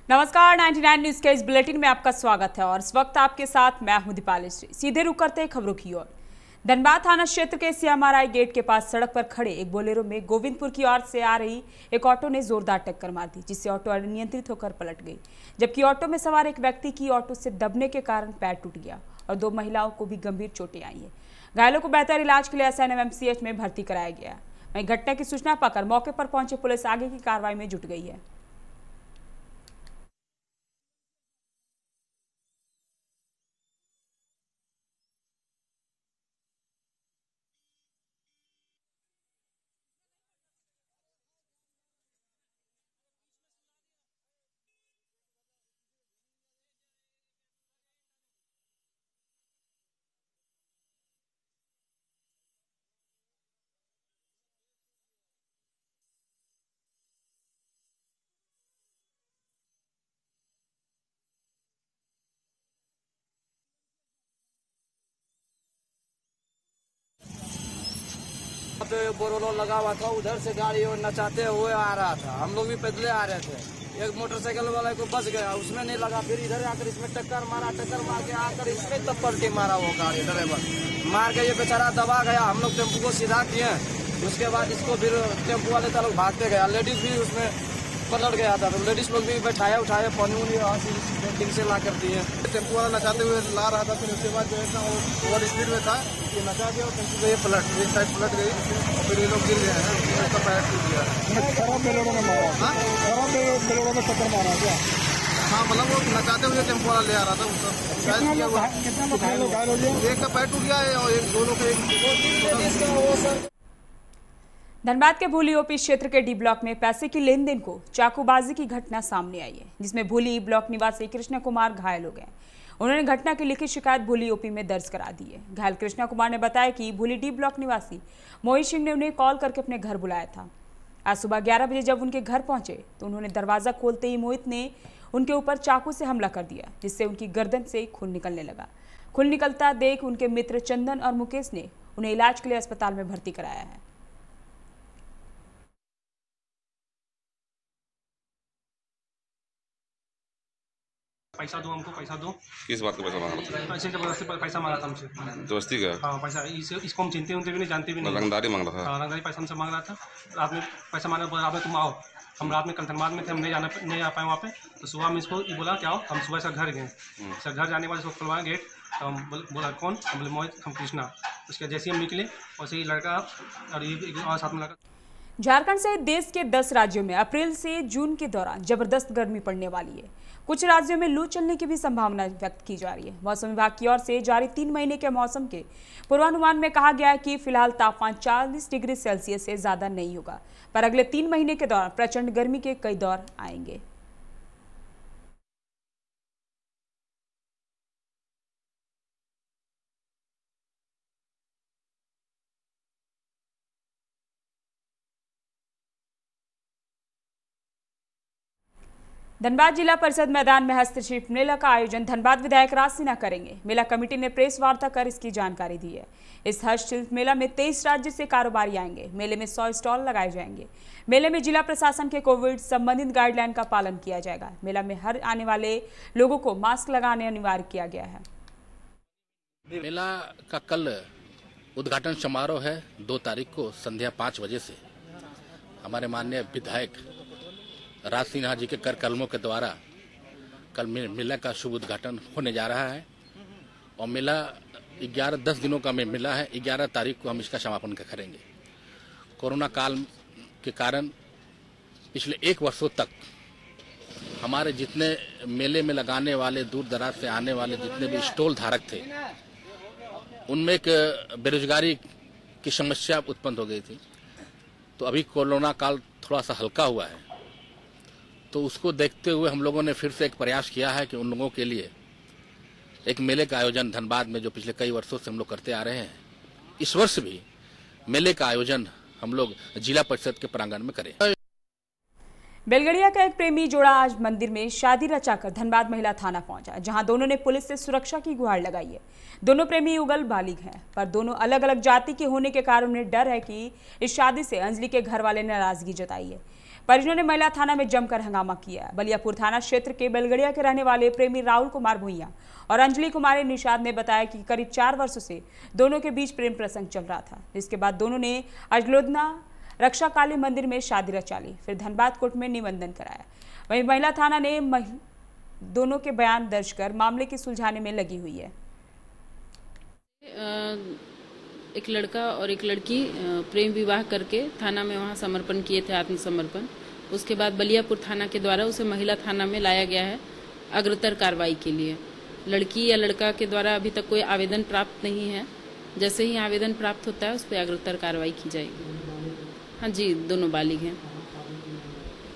नमस्कार, 99 न्यूज के इस बुलेटिन में आपका स्वागत है और इस वक्त आपके साथ मैं हूं दीपाली श्री। सीधे रुक करते हैं खबरों की ओर। धनबाद थाना क्षेत्र के CMRI गेट के पास सड़क पर खड़े एक बोलेरो में गोविंदपुर की ओर से आ रही एक ऑटो ने जोरदार टक्कर मार दी, जिससे ऑटो अनियंत्रित होकर पलट गई, जबकि ऑटो में सवार एक व्यक्ति की ऑटो से दबने के कारण पैर टूट गया और 2 महिलाओं को भी गंभीर चोटें आई है। घायलों को बेहतर इलाज के लिए SNMMCH में भर्ती कराया गया है। वहीं घटना की सूचना पाकर मौके पर पहुंचे पुलिस आगे की कार्रवाई में जुट गई है। पे बोरोलो लगा हुआ था, उधर से गाड़ी नचाते हुए आ रहा था। हम लोग भी पैदले आ रहे थे। एक मोटरसाइकिल वाला को बच गया, उसमें नहीं लगा, फिर इधर आकर इसमें टक्कर मार के आकर इसमें तब पलटी मारा वो गाड़ी ड्राइवर मार के ये बेचारा दबा गया। हम लोग टेम्पो को सीधा किए, उसके बाद इसको फिर टेम्पो वाले लोग भागते गया। लेडीज भी उसमें पलट गया था, तो लेडीज लोग भी बैठाया उठाया पानी पेंटिंग से ला कर दिए। टेम्पो वाला नचाते हुए ला रहा था, फिर उसके बाद जो है ना वो ओवर स्पीड में था, ये नचा दिया और टेम्पो को ये एक साइड पलट गई और फिर ये लोग गिर गए हैं, उसका पैर टूट गया। खराब बेलोड़ों में मारा, खराब बेलोड़ों में टक्कर मारा क्या? हाँ, मतलब वो नचाते हुए टेम्पो वाला ले आ रहा था, उसका कितना लोग घायल हो गए? एक का पैर टूट गया है और एक दोनों के। धनबाद के भूली OP क्षेत्र के D ब्लॉक में पैसे की लेन देन को चाकूबाजी की घटना सामने आई है, जिसमें भूली E ब्लॉक निवासी कृष्ण कुमार घायल हो गए। उन्होंने घटना की लिखित शिकायत भूली OP में दर्ज करा दी है। घायल कृष्ण कुमार ने बताया कि भूली D ब्लॉक निवासी मोहित सिंह ने उन्हें कॉल करके अपने घर बुलाया था। आज सुबह 11 बजे जब उनके घर पहुंचे तो उन्होंने दरवाजा खोलते ही मोहित ने उनके ऊपर चाकू से हमला कर दिया, जिससे उनकी गर्दन से खून निकलने लगा। खून निकलता देख उनके मित्र चंदन और मुकेश ने उन्हें इलाज के लिए अस्पताल में भर्ती कराया है। पैसा दो, हमको पैसा दो। किस बात का पैसा मांगा था? ऐसे जबरदस्ती पैसा मांगा था हमसे। दोस्ती का? हाँ, पैसा इसको हम चिंते भी नहीं, जानते भी नहीं। रंगदारी मांग रहा था? हाँ, रंगदारी पैसा हमसे मांग रहा था। रात में पैसा मांगा, रात में तुम आओ। हम रात में कल धनबाद में थे, हम नहीं आ पाए वहाँ पे। तो सुबह में इसको बोला क्या आओ, हम सुबह से घर गए। सर घर जाने के बाद इसको खुलवाया गेट, तो हम बोला कौन, हम बोले मोहित, हम कृष्णा। उसके जैसे हम निकले वैसे ही लड़का और ये और साथ में लड़का। झारखंड सहित देश के 10 राज्यों में अप्रैल से जून के दौरान जबरदस्त गर्मी पड़ने वाली है। कुछ राज्यों में लू चलने की भी संभावना व्यक्त की जा रही है। मौसम विभाग की ओर से जारी 3 महीने के मौसम के पूर्वानुमान में कहा गया है कि फिलहाल तापमान 40 डिग्री सेल्सियस से ज्यादा नहीं होगा, पर अगले 3 महीने के दौरान प्रचंड गर्मी के कई दौर आएंगे। धनबाद जिला परिषद मैदान में हस्तशिल्प मेला का आयोजन धनबाद विधायक राज सिन्हा करेंगे। मेला कमेटी ने प्रेस वार्ता कर इसकी जानकारी दी है। इस हस्तशिल्प मेला में 23 राज्य से कारोबारी आएंगे। मेले में 100 स्टॉल लगाए जाएंगे। मेले में जिला प्रशासन के कोविड संबंधित गाइडलाइन का पालन किया जाएगा। मेला में हर आने वाले लोगों को मास्क लगाने अनिवार्य किया गया है। मेला का कल उद्घाटन समारोह है 2 तारीख को संध्या 5 बजे से। हमारे माननीय विधायक राज सिन्हा जी के कर कलमों के द्वारा कल मेला का शुभ उद्घाटन होने जा रहा है और मेला 10 दिनों का मेला है। 11 तारीख को हम इसका समापन करेंगे। कोरोना काल के कारण पिछले 1 वर्षों तक हमारे जितने मेले में लगाने वाले दूर दराज से आने वाले जितने भी स्टॉल धारक थे, उनमें एक बेरोजगारी की समस्या उत्पन्न हो गई थी। तो अभी कोरोना काल थोड़ा सा हल्का हुआ है, तो उसको देखते हुए हम लोगों ने फिर से एक प्रयास किया है कि उन लोगों के लिए एक मेले का आयोजन धनबाद में, जो पिछले कई वर्षों से हम लोग करते आ रहे हैं, इस वर्ष भी मेले का आयोजन हम लोग जिला परिषद के प्रांगण में करें। बेलगड़िया का एक प्रेमी जोड़ा आज मंदिर में शादी रचाकर धनबाद महिला थाना पहुंचा, जहां दोनों ने पुलिस से सुरक्षा की गुहार लगाई है। दोनों प्रेमी युगल बालिग हैं, पर दोनों अलग अलग जाति के होने के कारण उन्हें डर है कि इस शादी से अंजलि के घर वाले नाराजगी जताई है। परिजनों ने महिला थाना में जमकर हंगामा किया। बलियापुर थाना क्षेत्र के बेलगड़िया के रहने वाले प्रेमी राहुल कुमार भुइया और अंजलि कुमारी निषाद ने बताया कि करीब 4 वर्षों से दोनों के बीच प्रेम प्रसंग चल रहा था, जिसके बाद दोनों ने अजलोदना रक्षा काली मंदिर में शादी रचा ली, फिर धनबाद कोर्ट में निबंधन कराया। वहीं महिला थाना ने दोनों के बयान दर्ज कर मामले की सुलझाने में लगी हुई है। एक लड़का और एक लड़की प्रेम विवाह करके थाना में वहाँ समर्पण किए थे, आत्मसमर्पण। उसके बाद बलियापुर थाना के द्वारा उसे महिला थाना में लाया गया है अग्रतर कार्रवाई के लिए। लड़की या लड़का के द्वारा अभी तक कोई आवेदन प्राप्त नहीं है। जैसे ही आवेदन प्राप्त होता है उस पर अग्रतर कार्रवाई की जाएगी। हाँ जी, दोनों बालिग हैं।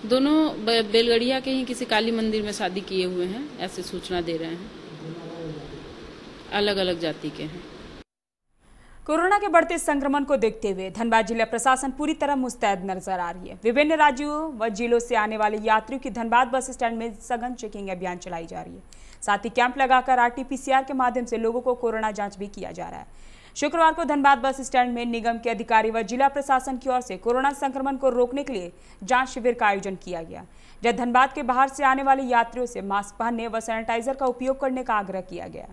दोनों बेलगड़िया के ही किसी काली मंदिर में शादी किए हुए हैं, ऐसे सूचना दे रहे हैं। अलग अलग जाति के हैं। कोरोना के बढ़ते संक्रमण को देखते हुए धनबाद जिला प्रशासन पूरी तरह मुस्तैद नजर आ रही है। विभिन्न राज्यों व जिलों से आने वाले यात्रियों की धनबाद बस स्टैंड में सघन चेकिंग अभियान चलाई जा रही है। साथ ही कैंप लगाकर RT-PCR के माध्यम से लोगों को कोरोना जांच भी किया जा रहा है। शुक्रवार को धनबाद बस स्टैंड में निगम के अधिकारी व जिला प्रशासन की ओर से कोरोना संक्रमण को रोकने के लिए जांच शिविर का आयोजन किया गया, जहां धनबाद के बाहर से आने वाले यात्रियों से मास्क पहनने व सैनिटाइजर का उपयोग करने का आग्रह किया गया।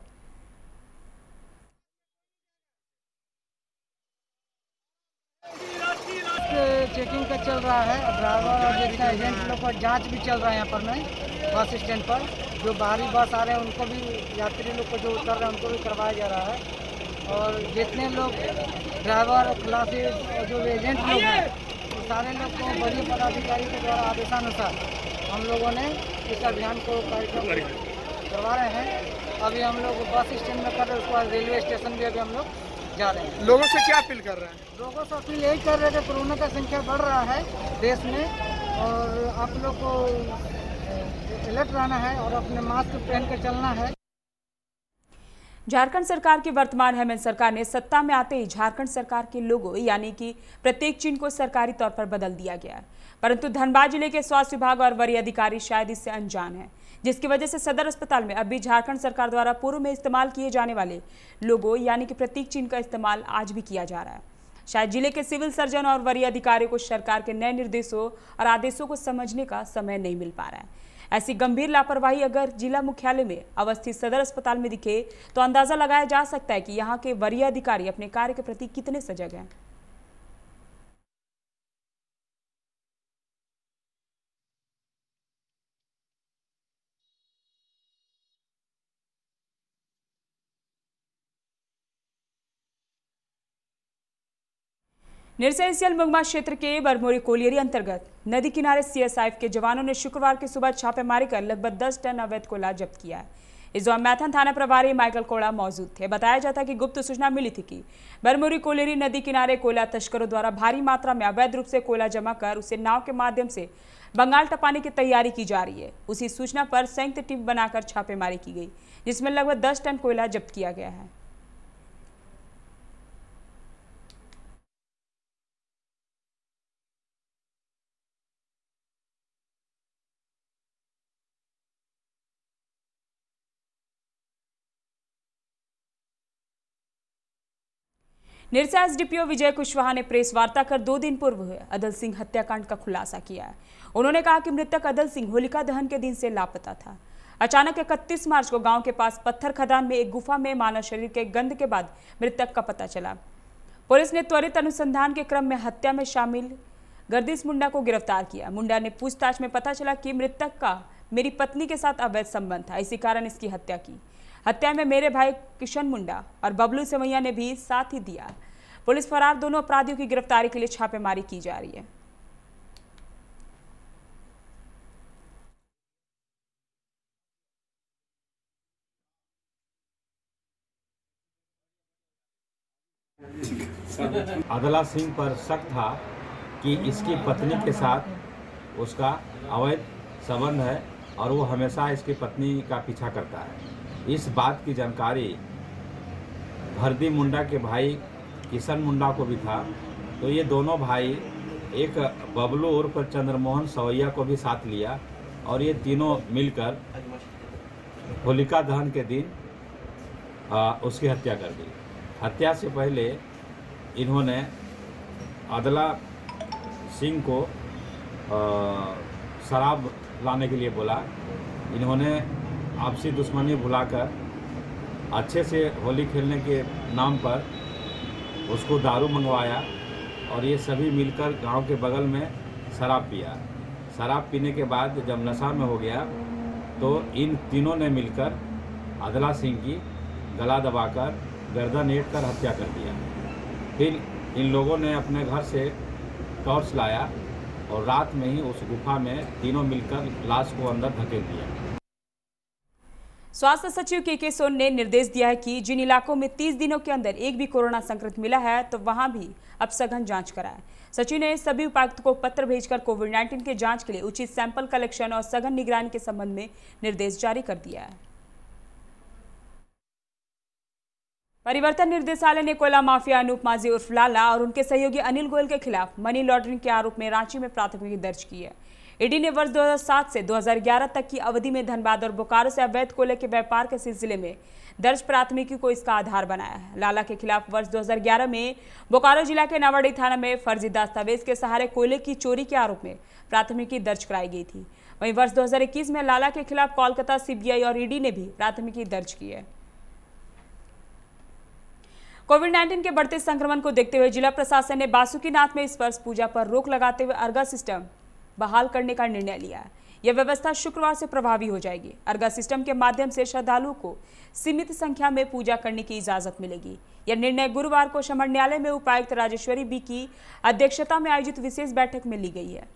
चेकिंग का चल रहा है। ड्राइवर और जितना एजेंट लोग का जांच भी चल रहा है यहाँ पर में बस स्टैंड पर। जो बाहरी बस आ रहे हैं उनको भी, यात्री लोग को जो उतर रहे हैं उनको भी करवाया जा रहा है। और जितने लोग ड्राइवर खलासी और जो एजेंट लोग हैं तो सारे लोग को बड़ी पदाधिकारी के द्वारा आदेशानुसार हम लोगों ने इस अभियान को कार्यक्रम करवा रहे हैं। अभी हम लोग बस स्टैंड में कर रहे हैं, उसके बाद रेलवे स्टेशन भी अभी हम लोग जा रहे हैं। लोगों से क्या अपील कर रहे हैं? लोगों से अपील यही कर रहे थे, कोरोना का संख्या बढ़ रहा है देश में और आप लोग को अलर्ट रहना है और अपने मास्क पहन कर चलना है। झारखंड सरकार की वर्तमान हेमंत सरकार ने सत्ता में आते ही झारखंड सरकार के लोगो यानी कि प्रत्येक चिन्ह को सरकारी तौर पर बदल दिया गया है, परंतु धनबाद जिले के स्वास्थ्य विभाग और वरीय अधिकारी शायद इससे अनजान है, जिसकी वजह से सदर अस्पताल में अब भी झारखंड सरकार द्वारा पूर्व में इस्तेमाल किए जाने वाले लोगो यानी कि प्रतीक चिन्ह का इस्तेमाल आज भी किया जा रहा है। शायद जिले के सिविल सर्जन और वरीय अधिकारियों को सरकार के नए निर्देशों और आदेशों को समझने का समय नहीं मिल पा रहा है। ऐसी गंभीर लापरवाही अगर जिला मुख्यालय में अवस्थित सदर अस्पताल में दिखे तो अंदाजा लगाया जा सकता है कि यहाँ के वरीय अधिकारी अपने कार्य के प्रति कितने सजग हैं। निरसैंसियल मुगमा क्षेत्र के बरमोरी कोलियरी अंतर्गत नदी किनारे CSIF के जवानों ने शुक्रवार की सुबह छापेमारी कर लगभग 10 टन अवैध कोयला जब्त किया है। इस दौरान मैथन थाना प्रभारी माइकल कोड़ा मौजूद थे। बताया जाता है कि गुप्त सूचना मिली थी कि बरमोरी कोलियरी नदी किनारे कोयला तस्करों द्वारा भारी मात्रा में अवैध रूप से कोयला जमा कर उसे नाव के माध्यम से बंगाल टपाने की तैयारी की जा रही है। उसी सूचना पर संयुक्त टीम बनाकर छापेमारी की गई, जिसमें लगभग 10 टन कोयला जब्त किया गया है। निरसा SDPO विजय कुशवाहा ने प्रेस वार्ता कर 2 दिन पूर्व हुए अदल सिंह हत्याकांड का खुलासा किया है। उन्होंने कहा कि मृतक अदल सिंह होलिका दहन के दिन से लापता था। अचानक 31 मार्च को गांव के पास पत्थर खदान में एक गुफा में मानव शरीर के गंध के बाद मृतक का पता चला। पुलिस ने त्वरित अनुसंधान के क्रम में हत्या में शामिल गर्दिश मुंडा को गिरफ्तार किया। मुंडा ने पूछताछ में पता चला कि मृतक का मेरी पत्नी के साथ अवैध संबंध था, इसी कारण इसकी हत्या की। हत्या में मेरे भाई किशन मुंडा और बबलू सेवैया ने भी साथ ही दिया। पुलिस फरार दोनों अपराधियों की गिरफ्तारी के लिए छापेमारी की जा रही है। अदला सिंह पर शक था कि इसकी पत्नी के साथ उसका अवैध संबंध है और वो हमेशा इसकी पत्नी का पीछा करता है। इस बात की जानकारी भरदी मुंडा के भाई किशन मुंडा को भी था, तो ये दोनों भाई एक बबलू उर्फ चंद्रमोहन सवैया को भी साथ लिया और ये तीनों मिलकर होलिका दहन के दिन उसकी हत्या कर दी। हत्या से पहले इन्होंने अदला सिंह को शराब लाने के लिए बोला। इन्होंने आपसी दुश्मनी भुलाकर अच्छे से होली खेलने के नाम पर उसको दारू मंगवाया और ये सभी मिलकर गांव के बगल में शराब पिया। शराब पीने के बाद जब नशा में हो गया तो इन तीनों ने मिलकर अदला सिंह की गला दबाकर गर्दन ऐंठ कर हत्या कर दिया। फिर इन लोगों ने अपने घर से टॉर्च लाया और रात में ही उस गुफा में तीनों मिलकर लाश को अंदर धकेल दिया। स्वास्थ्य सचिव के सोन ने निर्देश दिया है कि जिन इलाकों में 30 दिनों के अंदर एक भी कोरोना संक्रमित मिला है तो वहां भी अब सघन जांच कराएं। सचिव ने सभी उपायुक्त को पत्र भेजकर कोविड-19 के जांच के लिए उचित सैंपल कलेक्शन और सघन निगरानी के संबंध में निर्देश जारी कर दिया है। परिवर्तन निर्देशालय ने कोयला माफिया अनूप माझी उर्फ लाला और उनके सहयोगी अनिल गोयल के खिलाफ मनी लॉन्ड्रिंग के आरोप में रांची में प्राथमिकी दर्ज की है। ईडी ने वर्ष 2007 से 2011 तक की अवधि में धनबाद और बोकारो से अवैध कोयले के व्यापार के सिलसिले में दर्ज प्राथमिकी को इसका आधार बनाया है। लाला के खिलाफ वर्ष 2011 में बोकारो जिला के नावाडी थाना में फर्जी दस्तावेज के सहारे कोयले की चोरी के आरोप में प्राथमिकी दर्ज कराई गई थी। वहीं वर्ष 2021 में लाला के खिलाफ कोलकाता सीबीआई और ईडी ने भी प्राथमिकी दर्ज की है। कोविड-19 के बढ़ते संक्रमण को देखते हुए जिला प्रशासन ने बासुकीनाथ में स्पर्श पूजा पर रोक लगाते हुए अर्घा सिस्टम बहाल करने का निर्णय लिया है। यह व्यवस्था शुक्रवार से प्रभावी हो जाएगी। अर्घा सिस्टम के माध्यम से श्रद्धालुओं को सीमित संख्या में पूजा करने की इजाजत मिलेगी। यह निर्णय गुरुवार को समर न्यायालय में उपायुक्त राजेश्वरी बी की अध्यक्षता में आयोजित विशेष बैठक में ली गई है।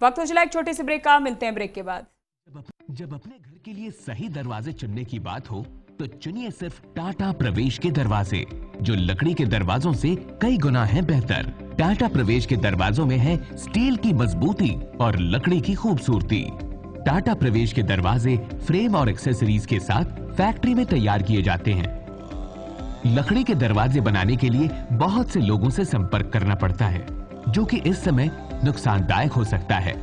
वक्त हो चला एक छोटे से ब्रेक का, मिलते हैं ब्रेक के बाद। जब अपने घर के लिए सही दरवाजे चुनने की बात हो तो चुनिए सिर्फ टाटा प्रवेश के दरवाजे, जो लकड़ी के दरवाजों से कई गुना है बेहतर। टाटा प्रवेश के दरवाजों में है स्टील की मजबूती और लकड़ी की खूबसूरती। टाटा प्रवेश के दरवाजे फ्रेम और एक्सेसरीज के साथ फैक्ट्री में तैयार किए जाते हैं। लकड़ी के दरवाजे बनाने के लिए बहुत से लोगों से संपर्क करना पड़ता है, जो कि इस समय नुकसानदायक हो सकता है।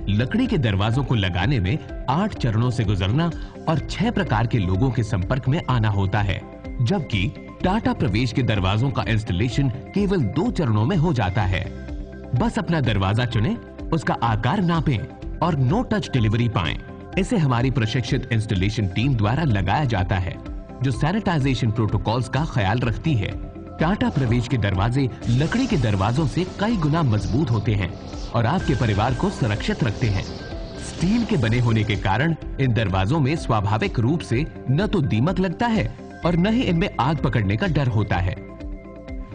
लकड़ी के दरवाजों को लगाने में 8 चरणों से गुजरना और 6 प्रकार के लोगों के संपर्क में आना होता है, जबकि टाटा प्रवेश के दरवाजों का इंस्टॉलेशन केवल 2 चरणों में हो जाता है। बस अपना दरवाजा चुनें, उसका आकार नापें और नो टच डिलीवरी पाएं। इसे हमारी प्रशिक्षित इंस्टॉलेशन टीम द्वारा लगाया जाता है, जो सैनिटाइजेशन प्रोटोकॉल्स का ख्याल रखती है। टाटा प्रवेश के दरवाजे लकड़ी के दरवाजों से कई गुना मजबूत होते हैं और आपके परिवार को सुरक्षित रखते हैं। स्टील के बने होने के कारण इन दरवाजों में स्वाभाविक रूप से न तो दीमक लगता है और न ही इनमें आग पकड़ने का डर होता है।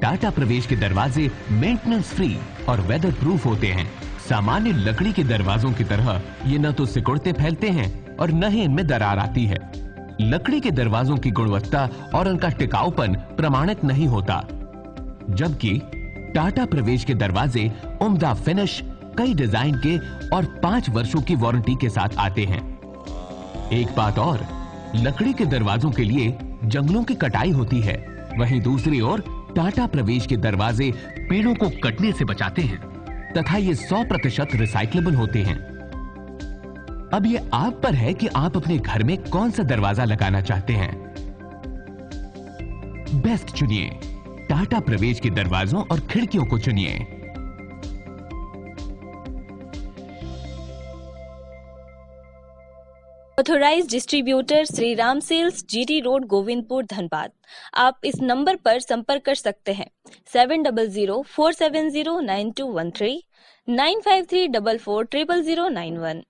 टाटा प्रवेश के दरवाजे मेंटेनेंस फ्री और वेदर प्रूफ होते हैं। सामान्य लकड़ी के दरवाजों की तरह ये न तो सिकुड़ते फैलते हैं और न ही इनमें दरार आती है। लकड़ी के दरवाजों की गुणवत्ता और उनका टिकाऊपन प्रमाणित नहीं होता, जबकि टाटा प्रवेश के दरवाजे उम्दा फिनिश, कई डिजाइन के और 5 वर्षों की वारंटी के साथ आते हैं। एक बात और, लकड़ी के दरवाजों के लिए जंगलों की कटाई होती है, वहीं दूसरी ओर टाटा प्रवेश के दरवाजे पेड़ों को कटने से बचाते हैं तथा ये 100% रिसाइक्लेबल होते हैं। अब ये आप पर है कि आप अपने घर में कौन सा दरवाजा लगाना चाहते हैं। बेस्ट चुनिए, टाटा प्रवेश के दरवाजों और खिड़कियों को चुनिए। Authorised distributor Shri Ram sales, GT road, Govindpur, Dhanbad. आप इस नंबर पर संपर्क कर सकते हैं 7004709213 9534400091।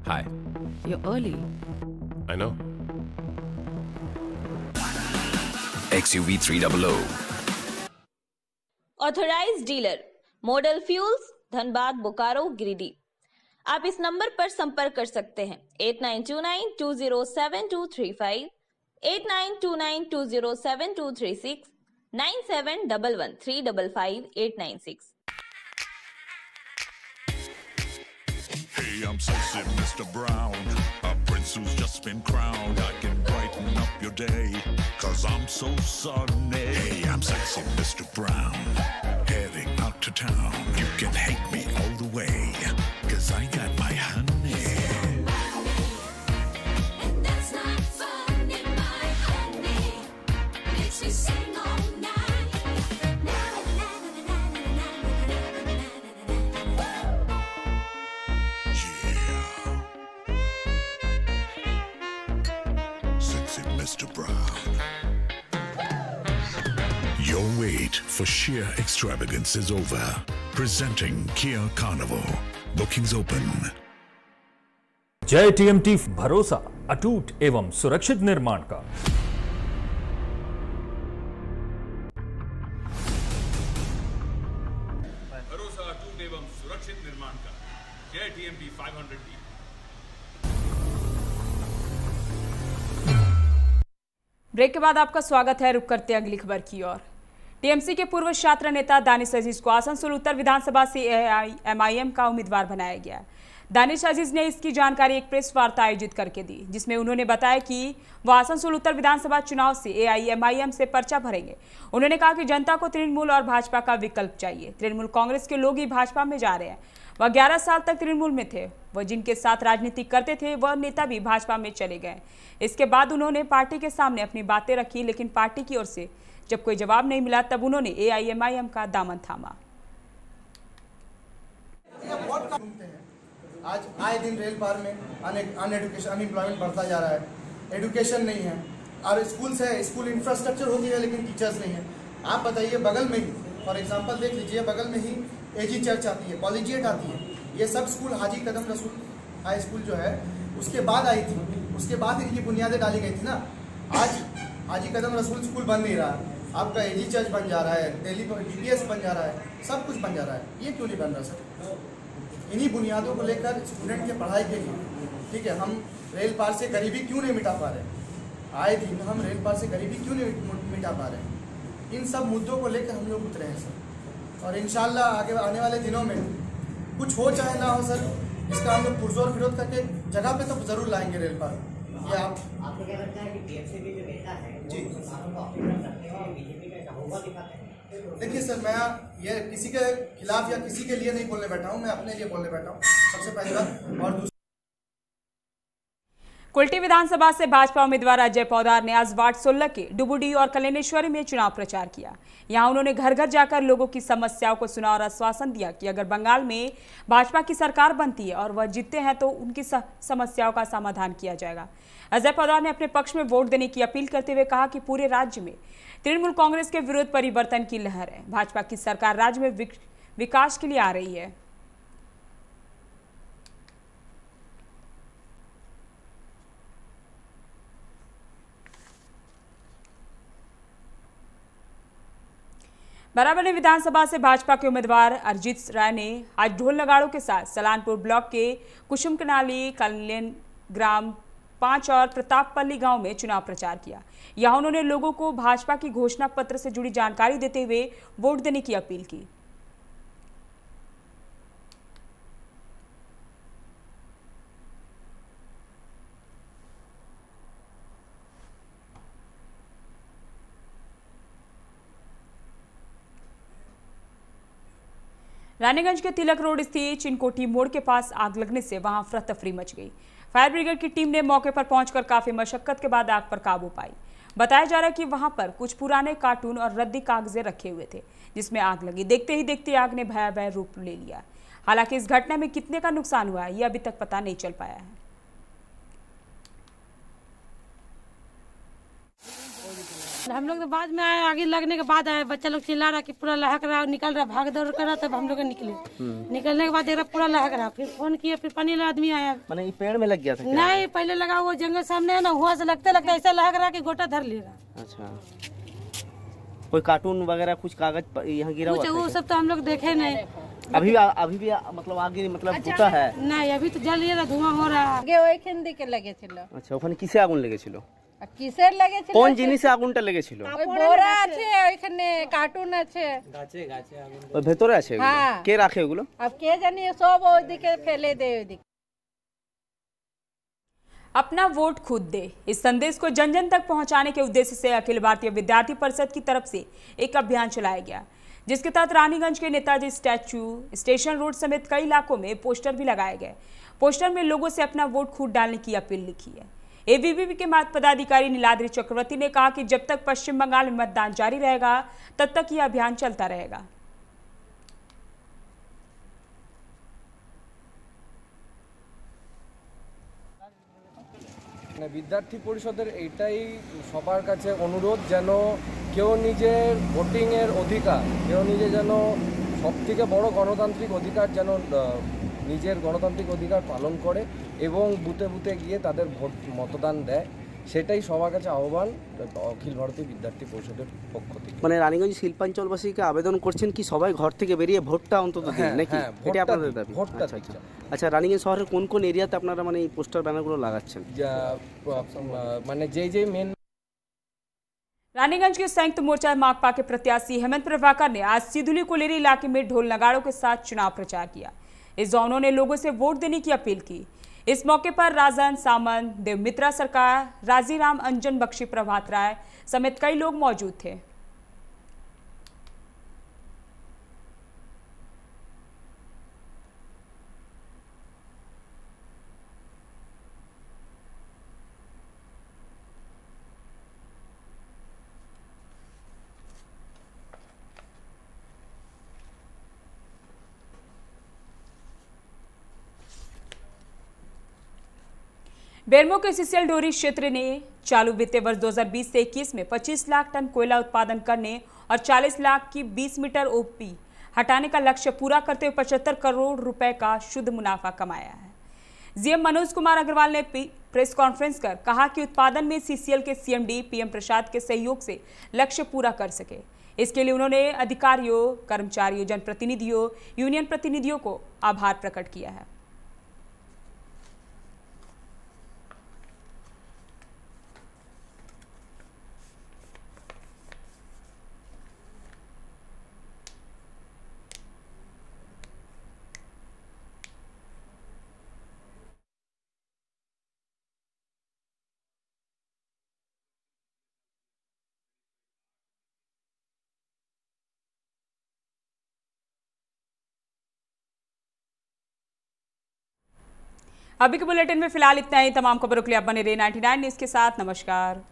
Hi. You're early. I know. XUV 300. Authorized dealer model fuels, Dhanbad, Bokaro, Giridih. आप इस नंबर पर संपर्क कर सकते हैं 8929207235, 8929207236, 9711355896। Hey, I'm sexy Mr. Brown, a prince who's just been crowned. I can brighten up your day, 'cause I'm so sunny. Hey, I'm sexy Mr. Brown, heading out to town. You can hate me all the way, 'cause I got my honey. And that's not funny, my honey makes me sing all night. Sexy Mr. Brown. Your wait for sheer extravagance is over. Presenting Kia Carnival. Bookings open. जय TMT, भरोसा अटूट एवं सुरक्षित निर्माण का। भरोसा अटूट एवं सुरक्षित निर्माण का। जय टीएमटी 500D। ब्रेक के बाद आपका स्वागत है। रुक करते हैं अगली खबर की ओर। टीएमसी के पूर्व छात्र नेता दानिश अजीज को आसनसोल उत्तर विधानसभा से एआईएमआईएम का उम्मीदवार बनाया गया। दानिश अजीज ने इसकी जानकारी एक प्रेस वार्ता आयोजित करके दी, जिसमें उन्होंने बताया कि वह आसनसोल उत्तर विधानसभा चुनाव से एआईएमआईएम से पर्चा भरेंगे। उन्होंने कहा कि जनता को तृणमूल और भाजपा का विकल्प चाहिए। तृणमूल कांग्रेस के लोग ही भाजपा में जा रहे हैं। वह 11 साल तक तृणमूल में थे। वह जिनके साथ राजनीति करते थे वह नेता भी भाजपा में चले गए। इसके बाद उन्होंने पार्टी के सामने अपनी बातें रखी, लेकिन पार्टी की ओर से जब कोई जवाब नहीं मिला तब उन्होंने एआईएमआईएम का दामन थामा। आज आए दिन रेल पार में अनएम्प्लॉयमेंट बढ़ता जा रहा है। एजुकेशन नहीं है और स्कूल्स है, स्कूल इंफ्रास्ट्रक्चर होती है लेकिन टीचर्स नहीं है। आप बताइए, बगल में ही फॉर एग्जांपल देख लीजिए, बगल में ही एजी चर्च आती है, कॉलेजिएट आती है। ये सब स्कूल हाजी कदम रसूल हाई स्कूल जो है उसके बाद आई थी, उसके बाद इनकी बुनियादें डाली गई थी ना। आज हाजी कदम रसूल स्कूल बन नहीं रहा, आपका एजी चर्च बन जा रहा है, दिल्ली डीपीएस बन जा रहा है, सब कुछ बन जा रहा है। ये क्यों नहीं बन रहा सर? इन्हीं बुनियादों को लेकर स्टूडेंट के पढ़ाई के लिए, ठीक है, हम रेल पार से गरीबी क्यों नहीं मिटा पा रहे? आए दिन हम रेल पार से गरीबी क्यों नहीं मिटा पा रहे? इन सब मुद्दों को लेकर हम लोग उतरे हैं सर, और इंशाल्लाह आगे आने वाले दिनों में कुछ हो चाहे ना हो सर, इसका हम लोग पुरजोर विरोध करके जगह पे तो जरूर लाएंगे रेल पार। ये आपको क्या लगता है कि टीएमसी भी जो नेता है जी देखिए सर, मैं ये किसी के खिलाफ या किसी के लिए नहीं बोलने बैठा हूँ, मैं अपने लिए बोलने बैठा हूँ सबसे पहली बात। और कुल्टी विधानसभा से भाजपा उम्मीदवार अजय पौदार ने आज वार्ड 16 के डुबुडी और कल्याणेश्वरी में चुनाव प्रचार किया। यहां उन्होंने घर घर जाकर लोगों की समस्याओं को सुना और आश्वासन दिया कि अगर बंगाल में भाजपा की सरकार बनती है और वह जीतते हैं तो उनकी समस्याओं का समाधान किया जाएगा। अजय पौदार ने अपने पक्ष में वोट देने की अपील करते हुए कहा कि पूरे राज्य में तृणमूल कांग्रेस के विरुद्ध परिवर्तन की लहर है। भाजपा की सरकार राज्य में विकास के लिए आ रही है। बराबरनी विधानसभा से भाजपा के उम्मीदवार अरजीत राय ने आज ढोल नगाड़ों के साथ सलानपुर ब्लॉक के कुसुमकनाली, कल्याण ग्राम 5 और प्रतापपल्ली गांव में चुनाव प्रचार किया। यहां उन्होंने लोगों को भाजपा की घोषणा पत्र से जुड़ी जानकारी देते हुए वोट देने की अपील की। रानीगंज के तिलक रोड स्थित चिनकोटी मोड़ के पास आग लगने से वहां अफरा तफरी मच गई। फायर ब्रिगेड की टीम ने मौके पर पहुंचकर काफी मशक्कत के बाद आग पर काबू पाई। बताया जा रहा है कि वहां पर कुछ पुराने कार्टून और रद्दी कागजें रखे हुए थे, जिसमें आग लगी। देखते ही देखते आग ने भयावह रूप ले लिया। हालांकि इस घटना में कितने का नुकसान हुआ है यह अभी तक पता नहीं चल पाया है। हम लोग तो बाद में आए, आगे लगने के बाद आए, बच्चा लोग चिल्ला रहा कि पूरा लहक रहा, निकल रहा, भाग दौड़ कर रहा, तब हम लोग निकले। निकलने के बाद देख रहा पूरा लहक रहा, फिर फोन किया, फिर पानी वाला आदमी आया। मैंने पेड़ में लग गया था? नहीं, पहले लगा वो जंगल सामने है ना, हुआ से लगते लगते ऐसा लहक रहा कि गोटा धर ले रहा। अच्छा, कोई कार्टून वगैरह कुछ कागज यहाँ गिरा हुआ कुछ वो सब तो हम लोग देखे नहीं। अभी भी मतलब आगे मतलब होता है नहीं, अभी तो जल रहा, धुआं हो रहा है। আগে ওইখান দিকে লেগেছিল। আচ্ছা, ওখানে কিসে আগুন লেগেছিল? কিসের লেগেছিল? কোন জিনিসে আগুনটা লেগেছিল? ওই বোরা আছে, ওইখানে কার্টুন আছে, গাছে আগুন ওই ভেতরে আছে ওগুলো? হ্যাঁ। কে রাখে ওগুলো? अब কে জানি সব ওইদিকে ফেলে দেয় ওইদিকে। अपना वोट खुद दे, इस संदेश को जन जन तक पहुंचाने के उद्देश्य से अखिल भारतीय विद्यार्थी परिषद की तरफ से एक अभियान चलाया गया, जिसके तहत रानीगंज के नेताजी स्टैचू, स्टेशन रोड समेत कई इलाकों में पोस्टर भी लगाए गए। पोस्टर में लोगों से अपना वोट खुद डालने की अपील लिखी है। एबीवीपी के पदाधिकारी नीलाद्री चक्रवर्ती ने कहा कि जब तक पश्चिम बंगाल में मतदान जारी रहेगा तब तक यह अभियान चलता रहेगा। विद्यार्थी परिषदेर एटाई सबार काछे अनुरोध जेन केउ निजेर भोटिंगेर अधिकार केउ निजे जेन सबथेके बड़ो गणतांत्रिक अधिकार जेन निजेर गणतांत्रिक अधिकार पालन करे एवं बुथे बुथे गिये तादेर भोट मतदान देय, सेटाई सबार काछे आह्वान अखिल भारतीय विद्यार्थी परिषदेर पक्ष थेके। মানে রানীগঞ্জ শিল্পাঞ্চলবাসীকে আবেদন করছেন কি সবাই ঘর থেকে বেরিয়ে ভোটটা অন্তত দিন নাকি? এটা আপনাদের দাবি? ভোটটা আচ্ছা, রানীগঞ্জ শহরের কোন কোন এরিয়াতে আপনারা মানে এই পোস্টার ব্যানারগুলো লাগাচ্ছেন? মানে যেই মেন रानीगंज के संयुक्त मोर्चा माकपा के प्रत्याशी हेमंत प्रभाकर ने आज सिधुली कोलेरी इलाके में ढोल नगाड़ों के साथ चुनाव प्रचार किया। इस दौरान उन्होंने लोगों से वोट देने की अपील की। इस मौके पर राजन सामंत, देवमित्रा सरकार, राजीराम अंजन बख्शी, प्रभात राय समेत कई लोग मौजूद थे। बेरमो के सीसीएल डोरी क्षेत्र ने चालू वित्तीय वर्ष 2020 से 21 में 25 लाख टन कोयला उत्पादन करने और 40 लाख की 20 मीटर ओपी हटाने का लक्ष्य पूरा करते हुए 75 करोड़ रुपए का शुद्ध मुनाफा कमाया है। जीएम मनोज कुमार अग्रवाल ने प्रेस कॉन्फ्रेंस कर कहा कि उत्पादन में सीसीएल के सीएमडी पीएम प्रसाद के सहयोग से लक्ष्य पूरा कर सके। इसके लिए उन्होंने अधिकारियों, कर्मचारियों, जनप्रतिनिधियों, यूनियन प्रतिनिधियों को आभार प्रकट किया है। अभी के बुलेटिन में फिलहाल इतना ही। तमाम खबरों के लिए आप बने रहे 99 न्यूज़ के साथ। नमस्कार।